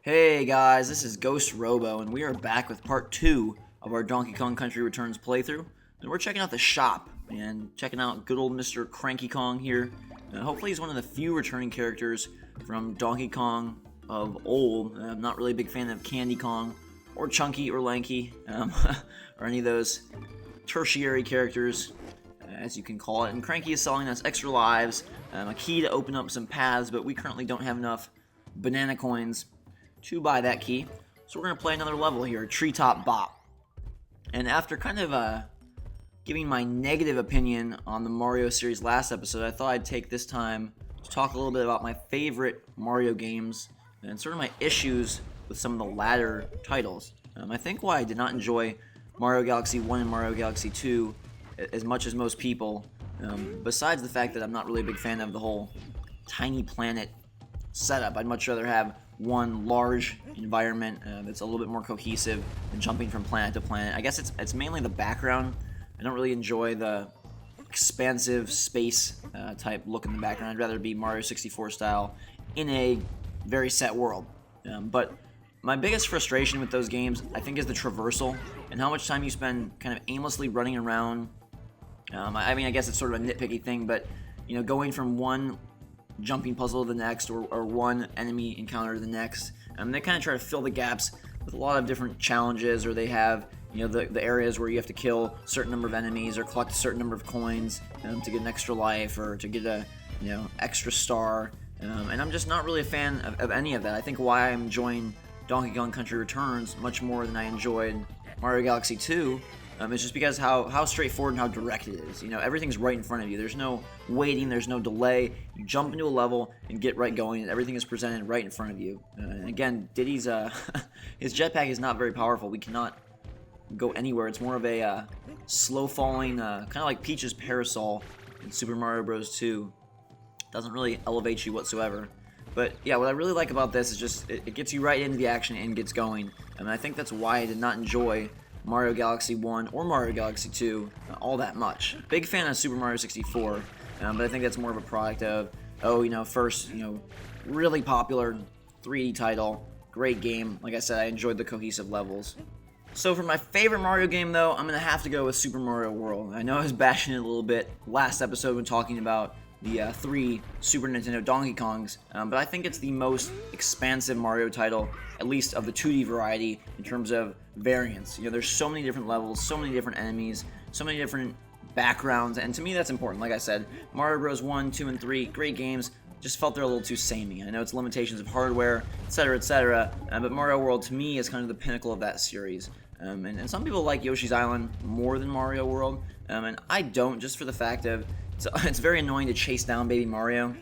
Hey guys, this is Ghost Robo, and we are back with part 2 of our Donkey Kong Country Returns playthrough. And we're checking out the shop, and checking out good old Mr. Cranky Kong here. Hopefully he's one of the few returning characters from Donkey Kong of old. I'm not really a big fan of Candy Kong, or Chunky, or Lanky, or any of those tertiary characters, as you can call it. And Cranky is selling us extra lives, a key to open up some paths, but we currently don't have enough banana coins to buy that key. So we're going to play another level here, Treetop Bop. And after kind of giving my negative opinion on the Mario series last episode, I thought I'd take this time to talk a little bit about my favorite Mario games and sort of my issues with some of the latter titles. I think why I did not enjoy Mario Galaxy 1 and Mario Galaxy 2 as much as most people, besides the fact that I'm not really a big fan of the whole tiny planet setup. I'd much rather have one large environment that's a little bit more cohesive than jumping from planet to planet. I guess it's mainly the background. I don't really enjoy the expansive space type look in the background. I'd rather be Mario 64 style in a very set world. But my biggest frustration with those games, I think, is the traversal and how much time you spend kind of aimlessly running around. I mean, I guess it's sort of a nitpicky thing, but going from one jumping puzzle to the next, or one enemy encounter to the next. They kind of try to fill the gaps with a lot of different challenges, or they have the areas where you have to kill a certain number of enemies or collect a certain number of coins to get an extra life or to get a extra star. And I'm just not really a fan of any of that. I think why I'm enjoying Donkey Kong Country Returns much more than I enjoyed Mario Galaxy 2 it's just because how straightforward and how direct it is. Everything's right in front of you. There's no waiting. There's no delay. You jump into a level and get right going, and everything is presented right in front of you. And again, Diddy's his jetpack is not very powerful. We cannot go anywhere. It's more of a slow-falling, kind of like Peach's parasol in Super Mario Bros. 2. Doesn't really elevate you whatsoever. But yeah, what I really like about this is just it gets you right into the action and gets going. And I think that's why I did not enjoy Mario Galaxy 1 or Mario Galaxy 2 all that much. Big fan of Super Mario 64, but I think that's more of a product of, first, really popular 3D title, great game. Like I said, I enjoyed the cohesive levels. So for my favorite Mario game, though, I'm going to have to go with Super Mario World. I know I was bashing it a little bit last episode when talking about the 3 Super Nintendo Donkey Kongs, but I think it's the most expansive Mario title, at least of the 2D variety, in terms of variance. There's so many different levels, so many different enemies, so many different backgrounds, and to me that's important. Like I said, Mario Bros. 1, 2, and 3, great games, just felt they're a little too samey. I know it's limitations of hardware, etc., but Mario World to me is kind of the pinnacle of that series. And some people like Yoshi's Island more than Mario World, and I don't, just for the fact of it's very annoying to chase down Baby Mario,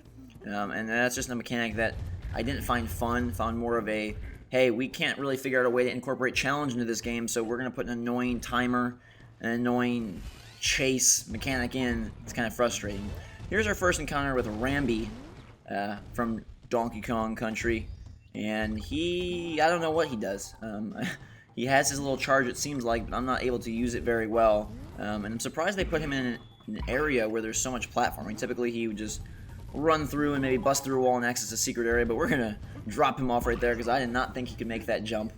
and that's just a mechanic that I didn't find fun. Found more of a, hey, we can't really figure out a way to incorporate challenge into this game, so we're going to put an annoying timer, an annoying chase mechanic in. It's kind of frustrating. Here's our first encounter with Rambi from Donkey Kong Country, and I don't know what he does. He has his little charge, it seems like, but I'm not able to use it very well, and I'm surprised they put him in an area where there's so much platforming. Typically he would just run through and maybe bust through a wall and access a secret area, but we're gonna drop him off right there because I did not think he could make that jump.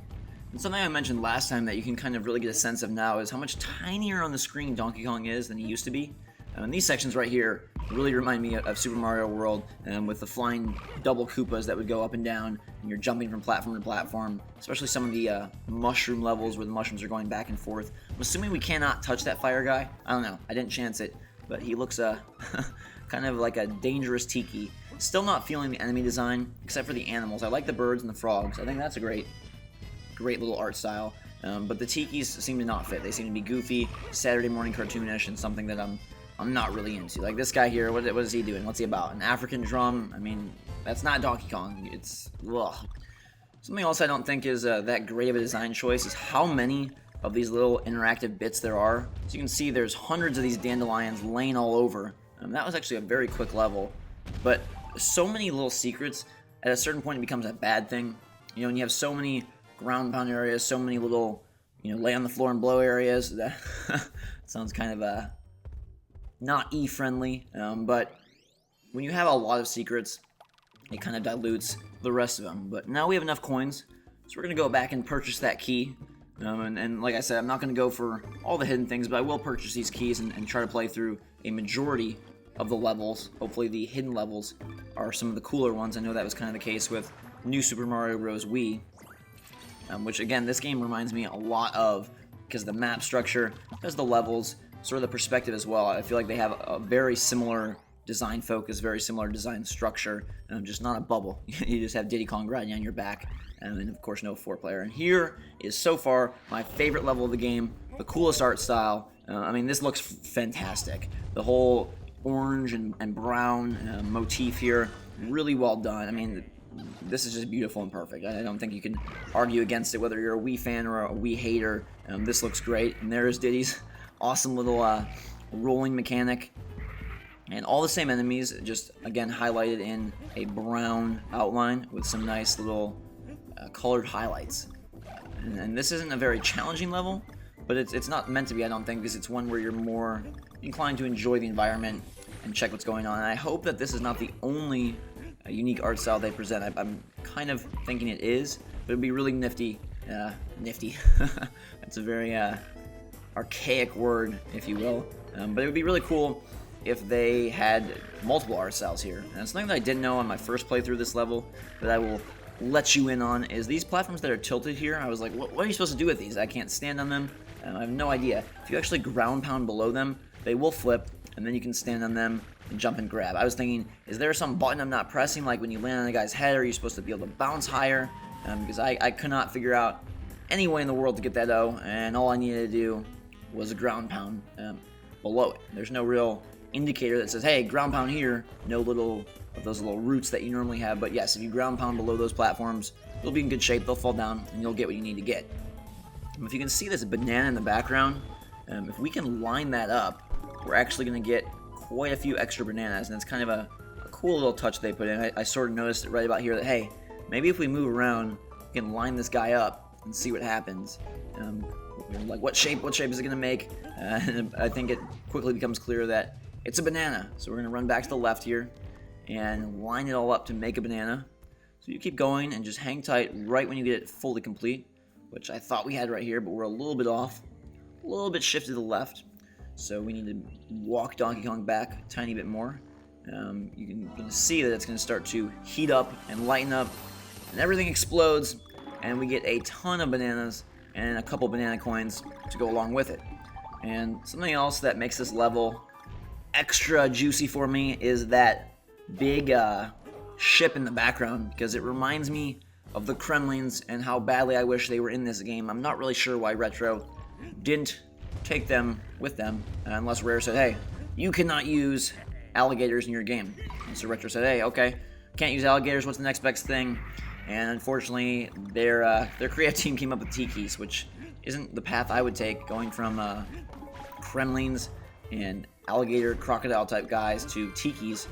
And something I mentioned last time that you can kind of really get a sense of now is how much tinier on the screen Donkey Kong is than he used to be. And these sections right here really remind me of Super Mario World, with the flying double Koopas that would go up and down, and you're jumping from platform to platform, especially some of the mushroom levels where the mushrooms are going back and forth. I'm assuming we cannot touch that fire guy. I don't know. I didn't chance it, but he looks kind of like a dangerous tiki. Still not feeling the enemy design, except for the animals. I like the birds and the frogs. I think that's a great little art style. But the tikis seem to not fit. They seem to be goofy, Saturday morning cartoonish, and something that I'm not really into. Like this guy here, what is he doing? What's he about? An African drum? I mean, that's not Donkey Kong. It's ugh. Something else I don't think is that great of a design choice is how many of these little interactive bits there are. As you can see, there's hundreds of these dandelions laying all over. That was actually a very quick level, but so many little secrets, at a certain point it becomes a bad thing. And you have so many ground pound areas, so many little, lay on the floor and blow areas. That sounds kind of not E-friendly, but when you have a lot of secrets, it kind of dilutes the rest of them. But now we have enough coins, so we're going to go back and purchase that key. And like I said, I'm not going to go for all the hidden things, but I will purchase these keys and try to play through a majority of the levels. Hopefully the hidden levels are some of the cooler ones. I know that was kind of the case with New Super Mario Bros. Wii, which again, this game reminds me a lot of, because the map structure, because the levels, sort of the perspective as well. I feel like they have a very similar design focus, very similar design structure, just not a bubble. You just have Diddy Kong riding on your back, and then of course no 4-player. And here is so far my favorite level of the game, the coolest art style. I mean, this looks fantastic. The whole orange and brown motif here, really well done. I mean, this is just beautiful and perfect. I don't think you can argue against it, whether you're a Wii fan or a Wii hater. This looks great. And there's Diddy's awesome little rolling mechanic. And all the same enemies, just again highlighted in a brown outline with some nice little colored highlights. And this isn't a very challenging level, but it's not meant to be, I don't think, because it's one where you're more inclined to enjoy the environment and check what's going on. And I hope that this is not the only unique art style they present. I'm kind of thinking it is, but it'd be really nifty. Nifty. That's a very archaic word, if you will. But it would be really cool if they had multiple art styles here. And something that I didn't know on my first playthrough of this level that I will let you in on is these platforms that are tilted here. I was like, what are you supposed to do with these? I can't stand on them. I have no idea. If you actually ground pound below them, they will flip, and then you can stand on them and jump and grab. I was thinking, is there some button I'm not pressing, like when you land on a guy's head, are you supposed to be able to bounce higher? Because I could not figure out any way in the world to get that O, and all I needed to do was a ground pound below it. There's no real indicator that says, hey, ground pound here. No little of those little roots that you normally have. But yes, if you ground pound below those platforms, you'll be in good shape. They'll fall down, and you'll get what you need to get. If you can see this banana in the background, if we can line that up, we're actually going to get quite a few extra bananas, and it's kind of a cool little touch they put in. I sort of noticed it right about here that, hey, maybe if we move around, we can line this guy up and see what happens. Like, what shape is it going to make? And I think it quickly becomes clear that it's a banana. So we're going to run back to the left here and line it all up to make a banana. So you keep going and just hang tight right when you get it fully complete, which I thought we had right here, but we're a little bit off, a little bit shifted to the left. So we need to walk Donkey Kong back a tiny bit more. You can see that it's going to start to heat up and lighten up, and everything explodes, and we get a ton of bananas and a couple banana coins to go along with it. And something else that makes this level extra juicy for me is that big ship in the background, because it reminds me of the Kremlings and how badly I wish they were in this game. I'm not really sure why Retro didn't take them with them, unless Rare said, hey, you cannot use alligators in your game. And so Retro said, hey, okay, can't use alligators, what's the next best thing? And unfortunately, their creative team came up with Tikis, which isn't the path I would take, going from Kremlings and alligator crocodile type guys to Tikis.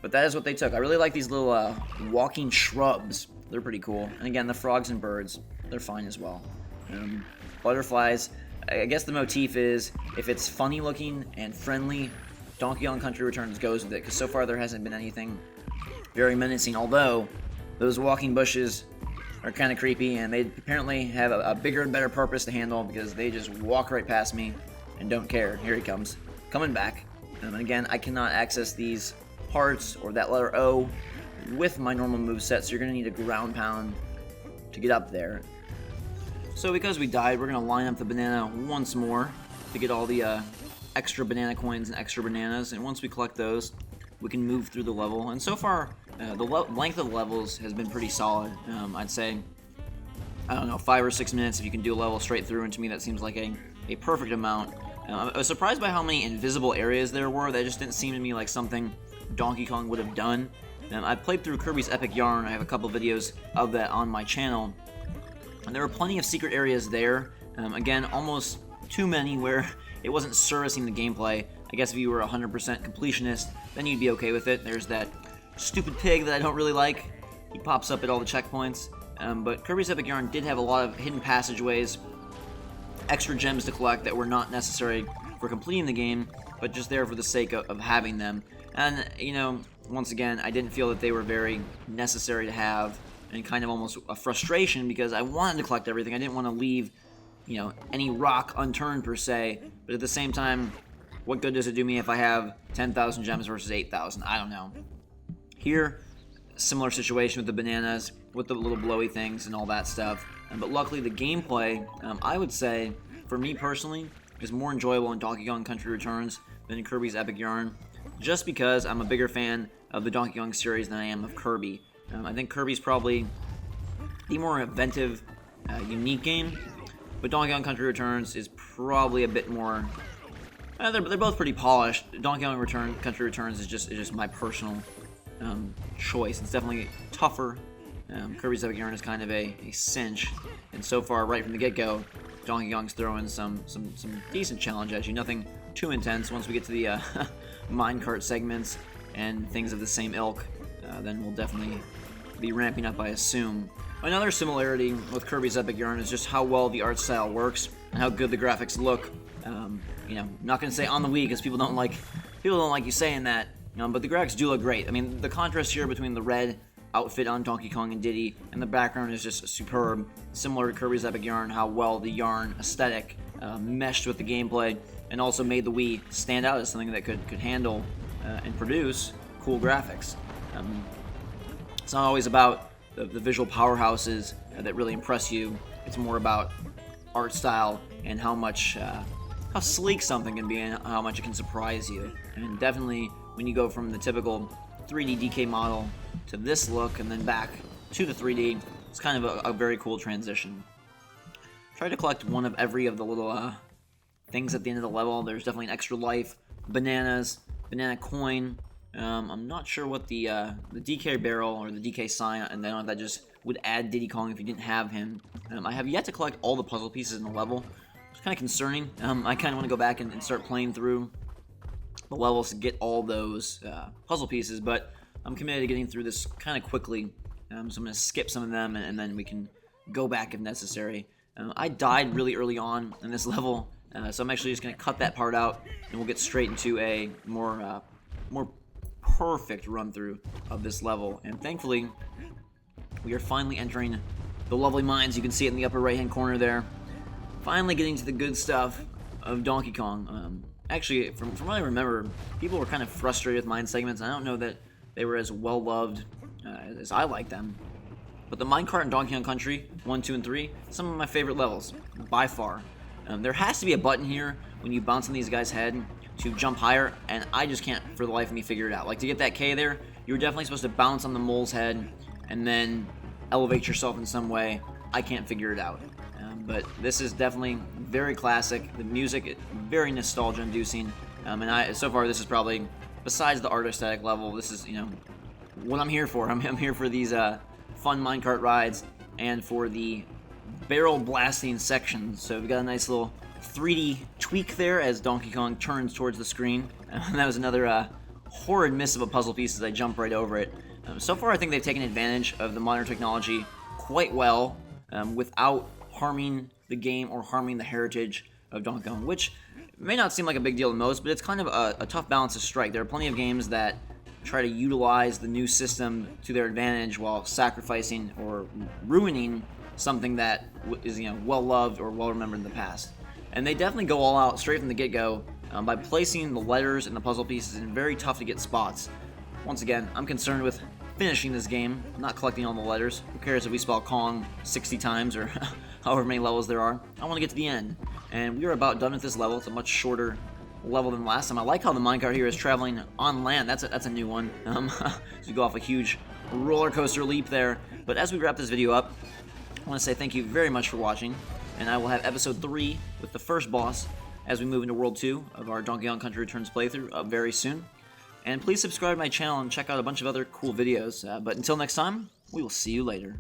But that is what they took. I really like these little walking shrubs. They're pretty cool. And again, the frogs and birds, they're fine as well. Butterflies, I guess the motif is, if it's funny looking and friendly, Donkey Kong Country Returns goes with it, because so far there hasn't been anything very menacing, although those walking bushes are kind of creepy, and they apparently have a bigger and better purpose to handle, because they just walk right past me and don't care. Here he comes, coming back. And again, I cannot access these parts or that letter O with my normal moveset, so you're going to need a ground pound to get up there. So because we died, we're going to line up the banana once more to get all the extra banana coins and extra bananas, and once we collect those, we can move through the level. And so far, the length of the levels has been pretty solid. I'd say, I don't know, 5 or 6 minutes if you can do a level straight through, and to me that seems like a perfect amount. I was surprised by how many invisible areas there were. That just didn't seem to me like something Donkey Kong would have done. I played through Kirby's Epic Yarn. I have a couple videos of that on my channel, and there were plenty of secret areas there. Again, almost too many where it wasn't servicing the gameplay. I guess if you were 100% completionist, then you'd be okay with it. There's that stupid pig that I don't really like. He pops up at all the checkpoints. But Kirby's Epic Yarn did have a lot of hidden passageways, extra gems to collect that were not necessary for completing the game, but just there for the sake of having them. And, you know, once again, I didn't feel that they were very necessary to have, and kind of almost a frustration because I wanted to collect everything. I didn't want to leave, you know, any rock unturned per se, but at the same time, what good does it do me if I have 10,000 gems versus 8,000? I don't know. Here, similar situation with the bananas, with the little blowy things and all that stuff. But luckily, the gameplay, I would say, for me personally, is more enjoyable in Donkey Kong Country Returns than in Kirby's Epic Yarn, just because I'm a bigger fan of the Donkey Kong series than I am of Kirby. I think Kirby's probably the more inventive, unique game, but Donkey Kong Country Returns is probably a bit more. They're both pretty polished. Donkey Kong Country Returns is just my personal choice. It's definitely tougher. Kirby's Epic Yarn is kind of a cinch, and so far, right from the get-go, Donkey Kong's throwing some decent challenge at you. Nothing too intense. Once we get to the minecart segments and things of the same ilk, then we'll definitely be ramping up, I assume. Another similarity with Kirby's Epic Yarn is just how well the art style works and how good the graphics look. You know, I'm not going to say on the Wii because people don't like you saying that, but the graphics do look great. I mean, the contrast here between the red outfit on Donkey Kong and Diddy and the background is just superb. Similar to Kirby's Epic Yarn, how well the yarn aesthetic meshed with the gameplay and also made the Wii stand out as something that could handle and produce cool graphics. It's not always about the visual powerhouses that really impress you. It's more about art style and how sleek something can be and how much it can surprise you. And definitely when you go from the typical 3D DK model to this look and then back to the 3D, it's kind of a very cool transition. Try to collect one of every of the little things at the end of the level. There's definitely an extra life, bananas, banana coin. I'm not sure what the DK barrel or the DK sign, and then that just would add Diddy Kong if you didn't have him. I have yet to collect all the puzzle pieces in the level. It's kind of concerning. I kind of want to go back and start playing through the levels to get all those puzzle pieces, but I'm committed to getting through this kind of quickly. So I'm going to skip some of them, and then we can go back if necessary. I died really early on in this level, so I'm actually just going to cut that part out, and we'll get straight into a more perfect run-through of this level. And thankfully, we are finally entering the lovely mines. You can see it in the upper right-hand corner there. Finally getting to the good stuff of Donkey Kong. Actually, from what I remember, people were kind of frustrated with mine segments, and I don't know that they were as well-loved as I like them. But the minecart in Donkey Kong Country 1, 2, and 3, some of my favorite levels, by far. There has to be a button here when you bounce on these guys' head to jump higher, and I just can't for the life of me figure it out. Like, to get that K there, you were definitely supposed to bounce on the mole's head and then elevate yourself in some way. I can't figure it out. But this is definitely very classic. The music, very nostalgia-inducing. And so far, this is probably, besides the art aesthetic level, this is, what I'm here for. I'm here for these fun minecart rides and for the barrel blasting sections. So we've got a nice little 3D tweak there as Donkey Kong turns towards the screen. That was another horrid miss of a puzzle piece as I jump right over it. So far, I think they've taken advantage of the modern technology quite well without harming the game or harming the heritage of Donkey Kong, which may not seem like a big deal to most, but it's kind of a tough balance to strike. There are plenty of games that try to utilize the new system to their advantage while sacrificing or ruining something that is well loved or well remembered in the past. And they definitely go all out straight from the get-go by placing the letters and the puzzle pieces in very tough to get spots. Once again, I'm concerned with finishing this game, not collecting all the letters. Who cares if we spell Kong 60 times or however many levels there are? I want to get to the end. And we are about done with this level. It's a much shorter level than last time. I like how the minecart here is traveling on land. That's a new one. So you go off a huge roller coaster leap there. But as we wrap this video up, I want to say thank you very much for watching. And I will have episode 3 with the first boss as we move into World 2 of our Donkey Kong Country Returns playthrough up very soon. And please subscribe to my channel and check out a bunch of other cool videos. But until next time, we will see you later.